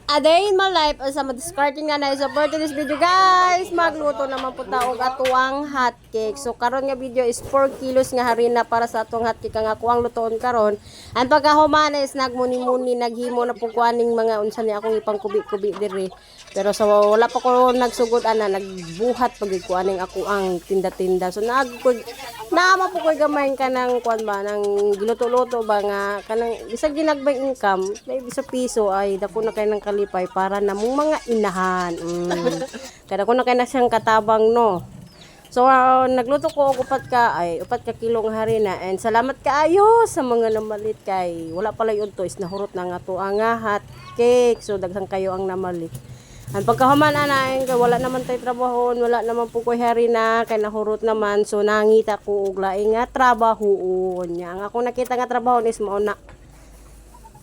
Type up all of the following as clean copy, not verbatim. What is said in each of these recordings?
A day in my life as I'm discarding nga na so for today's video guys magluto naman po ta og atuang hot cake. So karon nga video is 4 kilos nga harina para sa atong hot cake nga kuang lutoon karon. Ang pagkahumana is nagmuni-muni naghimo na po kuaning mga unsa ni akong ipang kubi-kubi diri. Pero so wala pa ko nagsugod ana nagbuhat pag kuaning ako ang tinda-tinda. So naama po ko gamay kanang kuan ba nang giluto-luto ba nga kanang bisag ginagbay income may bisa piso ay dako na kay nang kalipay para namong mga inahan. Kada ko na kay na siyang katabang no. So nagluto ko og upat ka kilong harina and salamat kaayo sa mga namalit kay wala pala yun to is nahurot na nga to ang hot cake. So daghan kayo ang namalit. Ang pagkahuman ana kay wala naman tay trabahon, wala naman po koy harina kay nahurot naman so nangita ko og laing nga trabahoon nya. Ang ako nakita nga trabaho is mao na.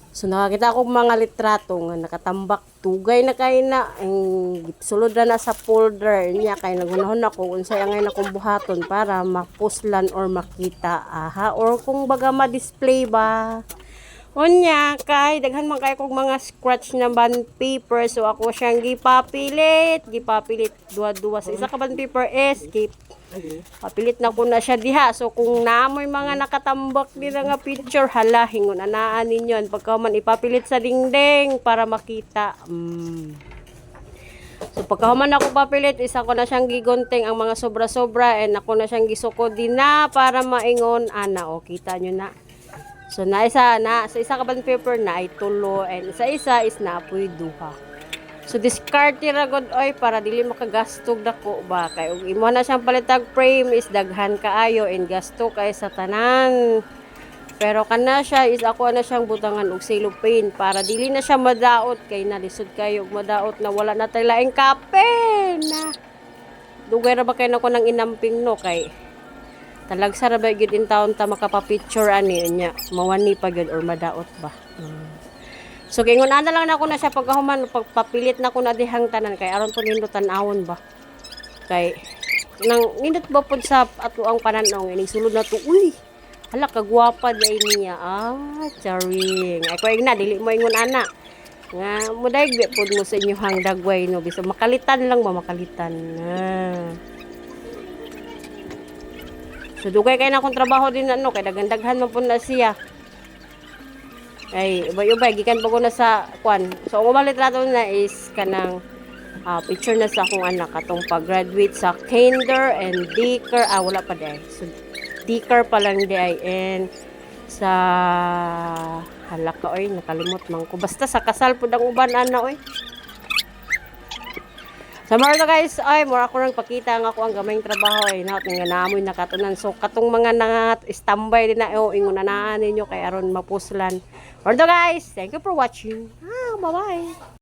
So nakakita ko mga litrato nga nakatambak tugay na kay na ang sulod na sa folder niya kay nagunahon ako unsay angay na kong buhaton para mapuslan or makita aha or kung baga ma-display ba. Unya kay daghan man kay kog mga scratch na bond paper so ako siyang gipapilit duwa-duwa sa isa ka bond paper is papilit na ko na siya diha. So kung naamoy mga nakatambak dira nga picture hala hingon anaan ninyo pagka man ipapilit sa dingding para makita. So pagkahuman ako papilit isa ko na siyang gigunting ang mga sobra-sobra and ako na siyang gisuko din na para maingon ana o kita nyo na. So sa isa ka band paper na ay tulo and isa is naapoy duha. So discard ra gud oy para dili makagastog dako ba kay ug imo na siyang palitag frame is daghan kaayo and gasto kay sa tanan. Pero kana siya is ako na siyang butangan og cellophane para dili na siya madaot kay nalisod kayo og madaot na wala na tay laing kape na. Dugay ra ba kay nako nang inamping no kay talagsa ra ba gyud in taon ta makapapicture ani nya mawani pa gyud or madaot ba. So gingon ana lang nako na siya pagkahuman pagpapilit na ko na dihang tanan kay aron pud nindot tan-awon ba. Kay nang nindot ba pud sa ato ang pananaw ini sulod na to uy. Hala kagwapa day niya. Charing. Ay ko igna dili mo ingon ana. Nga muday pud mo sa inyo hang dagway no bisan makalitan lang ba makalitan. So dugay kay na akong trabaho din ano kay daghan man pud na siya. Ay ubay gikan pa ko na sa kwan. So ang umalit rato na is kanang picture na sa akong anak atong pag-graduate sa kinder and daycare wala pa day. So daycare pa lang day and sa halaka oy nakalimot man ko. Basta sa kasal pud ang uban ana oy. Sa mga guys, ay more ako nang pakita nga ako ang gamayng trabaho ay naot nga naamoy nakatunan. So katong mga standby din na ingon na ninyo kay aron mapuslan. For guys, thank you for watching. Bye-bye.